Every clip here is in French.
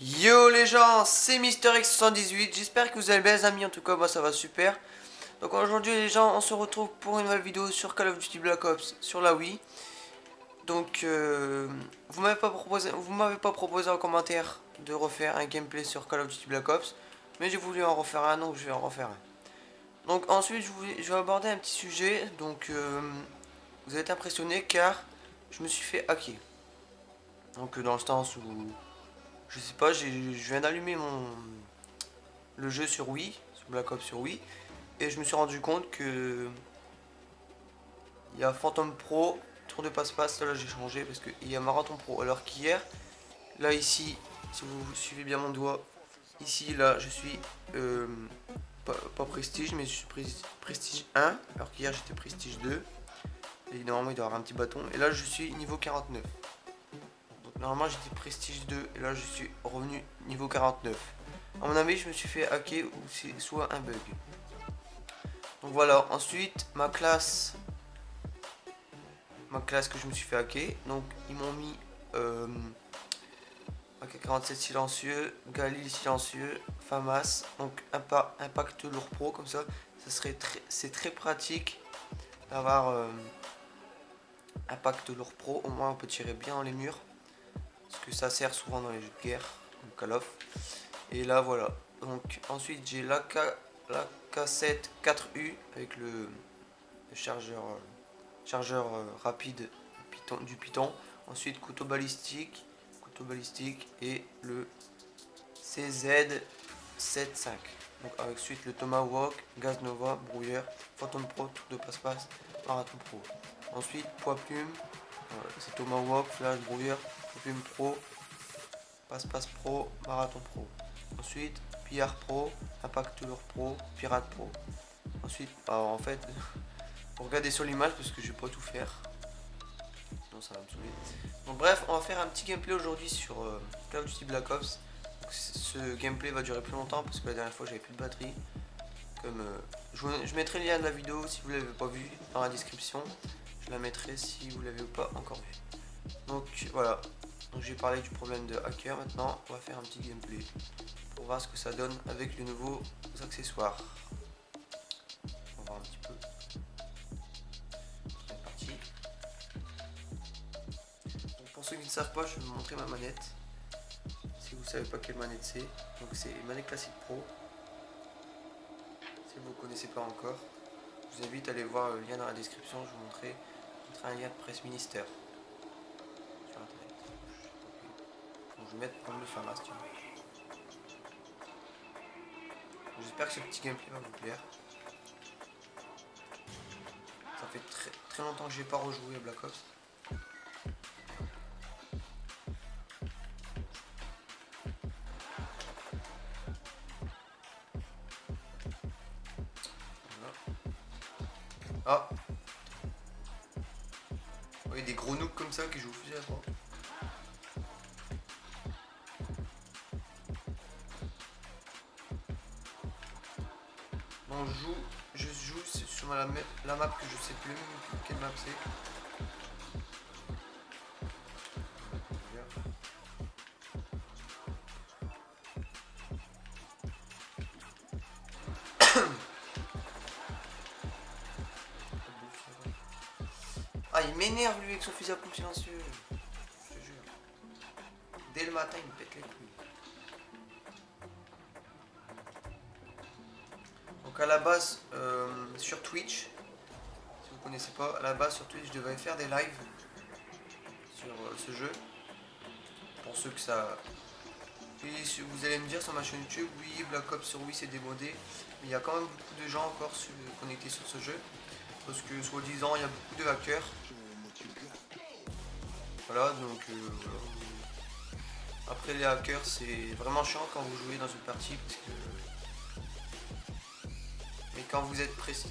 Yo les gens, c'est MrX78, j'espère que vous allez bien les amis, en tout cas moi ça va super. Donc aujourd'hui les gens, on se retrouve pour une nouvelle vidéo sur Call of Duty Black Ops sur la Wii. Donc vous m'avez pas proposé en commentaire de refaire un gameplay sur Call of Duty Black Ops, mais j'ai voulu en refaire un, donc je vais en refaire un. Donc ensuite je vais aborder un petit sujet, donc vous allez être impressionné car je me suis fait hacker. Donc dans le sens où, je sais pas, je viens d'allumer le jeu sur Wii, sur Black Ops sur Wii, et je me suis rendu compte que il y a Phantom Pro, tour de passe-passe, là j'ai changé parce qu'il y a Marathon Pro. Alors qu'hier, là ici, si vous suivez bien mon doigt, ici là je suis pas prestige, mais je suis prestige 1, alors qu'hier j'étais prestige 2. Et normalement il doit y avoir un petit bâton, et là je suis niveau 49. Donc normalement j'étais prestige 2, et là je suis revenu niveau 49. A mon avis je me suis fait hacker, ou c'est soit un bug. Donc voilà, ensuite ma classe que je me suis fait hacker. Donc ils m'ont mis AK-47 silencieux, Galil silencieux, FAMAS, donc impact lourd pro comme ça. C'est très pratique d'avoir impact lourd pro, au moins on peut tirer bien dans les murs. Parce que ça sert souvent dans les jeux de guerre, comme Call of. Et là voilà. Donc ensuite j'ai l'AK7 4U avec le chargeur rapide du Python. Ensuite couteau balistique et le CZ75. Donc avec suite le Tomahawk, Gaz Nova, brouilleur, Phantom Pro, tour de passe-passe, Marathon Pro. Ensuite poids plume, c'est Tomahawk, Flash, brouilleur, plume Pro, passe-passe Pro, Marathon Pro. Ensuite PR Pro, Impact Lourd Pro, Pirate Pro. Ensuite, alors en fait, regardez sur l'image parce que je vais pas tout faire. Non, ça va me saouler. Donc bref, on va faire un petit gameplay aujourd'hui sur Call of Duty Black Ops. Donc, ce gameplay va durer plus longtemps parce que la dernière fois j'avais plus de batterie. Comme je mettrai le lien de la vidéo si vous l'avez pas vu dans la description. Je la mettrai si vous l'avez pas encore vu. Donc voilà. Donc j'ai parlé du problème de hacker. Maintenant, on va faire un petit gameplay pour voir ce que ça donne avec les nouveaux accessoires. On va voir un petit peu. C'est parti. Donc pour ceux qui ne savent pas, je vais vous montrer ma manette. Si vous savez pas quelle manette c'est, donc c'est une manette classique pro. Si vous ne connaissez pas encore, je vous invite à aller voir le lien dans la description. Je vous montrerai un lien de presse ministère sur internet. Donc je vais mettre comme le FAMAS. J'espère que ce petit gameplay va vous plaire. Ça fait très longtemps que j'ai pas rejoué à Black Ops. Ah, oui, des gros noobs comme ça qui jouent au fusil à pompe. Bon, je joue sur la map que je sais plus même quelle map c'est. Ah, il m'énerve lui avec son fusil à pompe silencieux. Je te jure. Dès le matin, il me pète les couilles. Donc à la base, sur Twitch, si vous connaissez pas, à la base sur Twitch, je devais faire des lives sur ce jeu. Pour ceux que ça... Et vous allez me dire sur ma chaîne YouTube, oui, Black Ops sur Wii c'est démodé. Mais il y a quand même beaucoup de gens encore connectés sur ce jeu. Parce que soi-disant, il y a beaucoup de hackers. Voilà, donc voilà. Après les hackers, c'est vraiment chiant quand vous jouez dans une partie. Parce que... Mais quand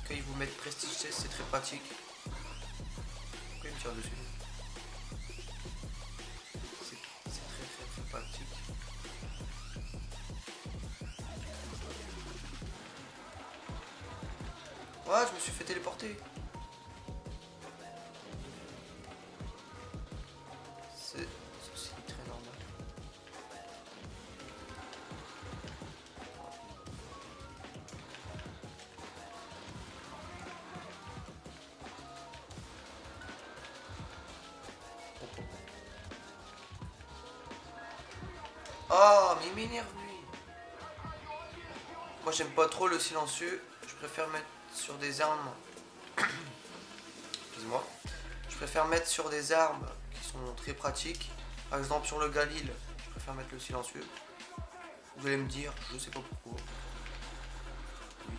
ils vous mettent Prestige 16, c'est très pratique. Pourquoi il me tire dessus? C'est très pratique. Ouais, je me suis fait téléporter. C'est très normal. Oh, mais il m'énerve lui. Moi j'aime pas trop le silencieux. Je préfère mettre sur des armes. Excuse-moi. Je préfère mettre sur des armes qui sont très pratiques. Par exemple sur le Galil, je préfère mettre le silencieux. Vous allez me dire, je sais pas pourquoi. Oui.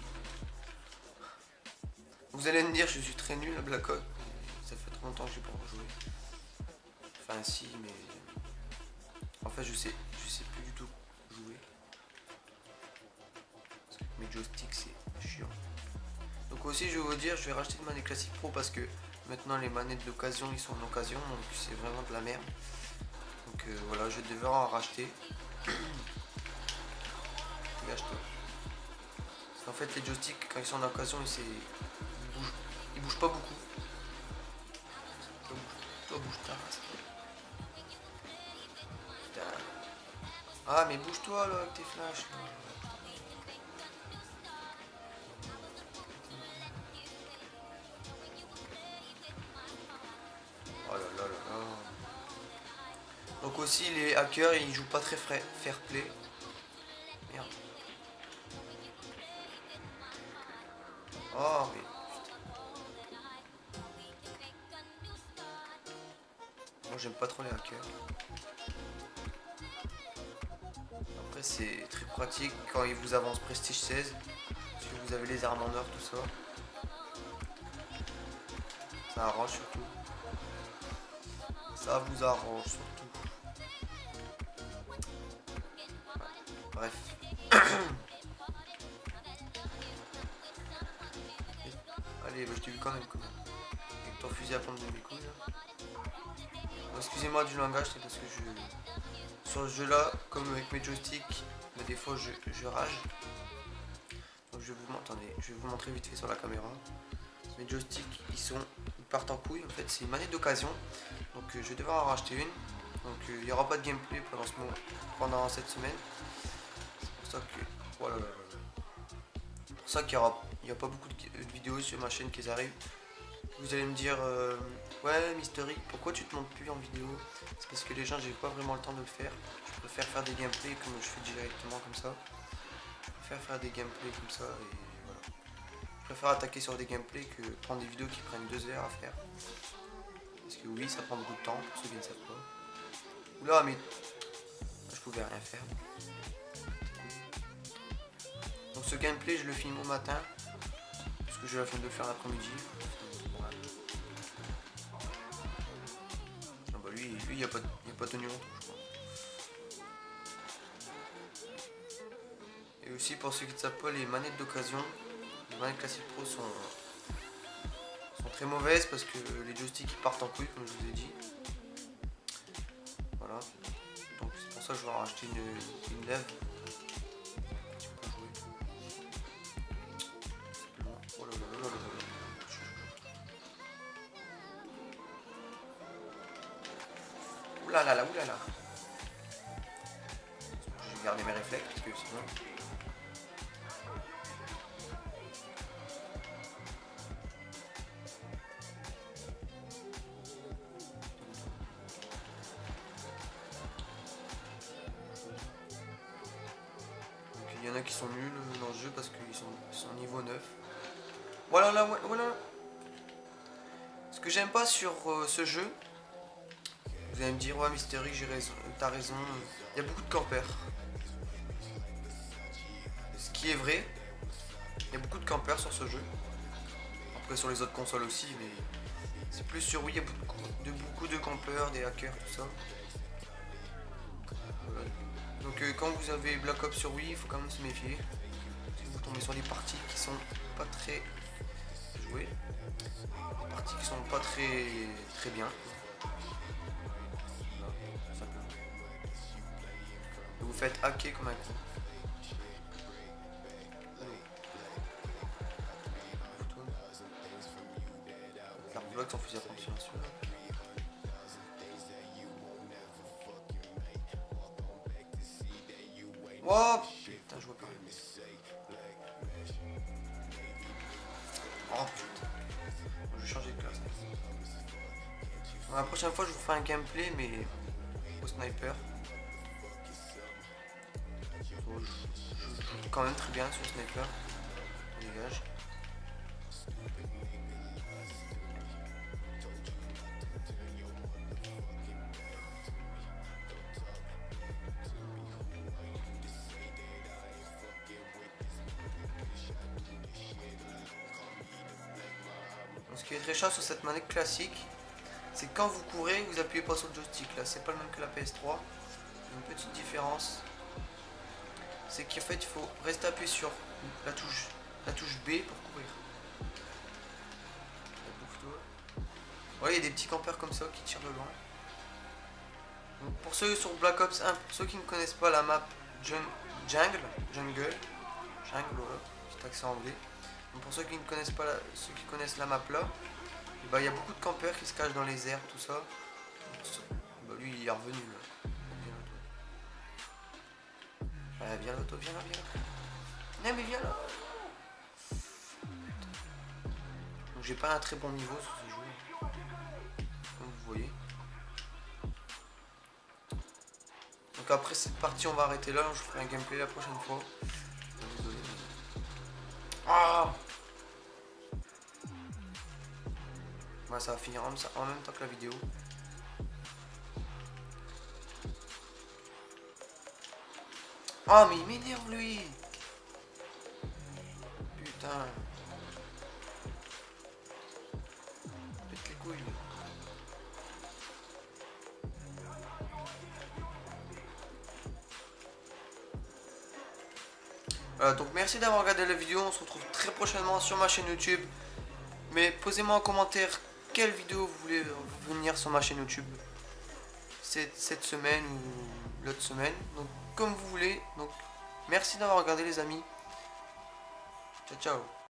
Vous allez me dire, je suis très nul à Black Ops. Ça fait trop longtemps que j'ai pas rejoué. Enfin si, mais en fait je sais plus du tout jouer. Parce que mes joysticks c'est chiant. Donc aussi je vais vous dire, je vais racheter une manette classique pro parce que maintenant les manettes d'occasion ils sont en occasion, donc c'est vraiment de la merde. Donc voilà, je vais devoir en racheter. Dégage-toi. En fait les joysticks quand ils sont en occasion ils bougent pas beaucoup. Toi bouge ta race. Putain. Ah mais bouge-toi là avec tes flashs là. Oh là là là là. Donc aussi les hackers ils jouent pas très fair play. Merde. Oh mais moi j'aime pas trop les hackers. Après c'est très pratique quand ils vous avancent prestige 16. Parce que vous avez les armes en or tout ça. Ça arrange surtout. Ça vous arrange surtout. Bref. Allez, bah, je t'ai vu quand même. Avec ton fusil à pompe de mes couilles là. Bon, excusez-moi du langage, c'est parce que sur ce jeu là, comme avec mes joysticks, bah, des fois je rage. Donc je vais vous montrer vite fait sur la caméra. Mes joysticks ils partent en couille. En fait c'est une manette d'occasion. Donc je vais devoir en racheter une. Donc il n'y aura pas de gameplay pendant cette semaine. C'est pour ça que. Voilà. C'est pour ça qu'il n'y a pas beaucoup de vidéos sur ma chaîne qui arrivent. Vous allez me dire ouais Mystery, pourquoi tu te montres plus en vidéo? C'est parce que les gens j'ai pas vraiment le temps de le faire. Je préfère faire des gameplays comme je fais directement comme ça. Je préfère faire des gameplays comme ça et voilà. Je préfère attaquer sur des gameplays que prendre des vidéos qui prennent 2 heures à faire. Parce que oui ça prend beaucoup de temps pour ceux qui ne savent pas. Oula mais je pouvais rien faire. Donc ce gameplay je le filme au matin. Parce que j'ai la flemme de le faire l'après-midi. Ah bah lui il n'y a pas tenu longtemps je crois. Et aussi pour ceux qui ne savent pas, les manettes d'occasion, les manettes classiques pro sont très mauvaises parce que les joysticks ils partent en couille comme je vous ai dit. Voilà. Donc c'est pour ça que je vais en racheter une neuve. Oh là là là là là là. Oulala, oulala. Je vais garder mes réflexes parce que sinon. Donc il y en a qui sont nuls dans le jeu parce qu'ils sont niveau 9. Voilà, là, voilà. Ce que j'aime pas sur ce jeu, vous allez me dire, ouais, Mystery, j'ai raison, t'as raison. Il y a beaucoup de campeurs. Ce qui est vrai, il y a beaucoup de campeurs sur ce jeu. Après, sur les autres consoles aussi, mais c'est plus sur Wii, il y a beaucoup de campeurs, des hackers, tout ça. Voilà. Donc, quand vous avez Black Ops sur Wii, il faut quand même se méfier. Parce que vous tombez sur des parties qui sont pas très jouées. Des parties qui sont pas très bien. Vous faites hacker comme un con. L'artblock sans fusil à pompe silencieux. Oh putain, je vois pas. Oh putain. Bon, je vais changer de classe. Bon, la prochaine fois, je vous ferai un gameplay, mais au sniper. Bon, je joue quand même très bien sur sniper. On dégage. Donc, ce qui est très chiant sur cette manette classique, c'est que quand vous courez, vous appuyez pas sur le joystick. Là, c'est pas le même que la PS3. Une petite différence, c'est qu'en fait, il faut rester appuyé sur la touche B pour courir. Ouais, il y a des petits campeurs comme ça qui tirent de loin. Donc, pour ceux sur Black Ops 1, pour ceux qui ne connaissent pas la map Jungle, voilà, petit accent anglais. Donc, pour ceux qui ne connaissent pas ceux qui connaissent la map là, et bah, il y a beaucoup de campeurs qui se cachent dans les airs, tout ça. Bah, lui il est revenu là. Viens l'auto, viens là, viens là. Non mais viens là. Donc j'ai pas un très bon niveau sur ce jeu, comme vous voyez. Donc après cette partie on va arrêter là, je ferai un gameplay la prochaine fois. Désolé. Ah, ouais, ça va finir en même temps que la vidéo. Ah mais il m'énerve lui. Putain. Pète les couilles. Voilà, donc merci d'avoir regardé la vidéo, on se retrouve très prochainement sur ma chaîne YouTube. Mais posez-moi en commentaire quelle vidéo vous voulez venir sur ma chaîne YouTube. Cette semaine ou l'autre semaine. Donc comme vous voulez. Donc merci d'avoir regardé les amis. Ciao ciao.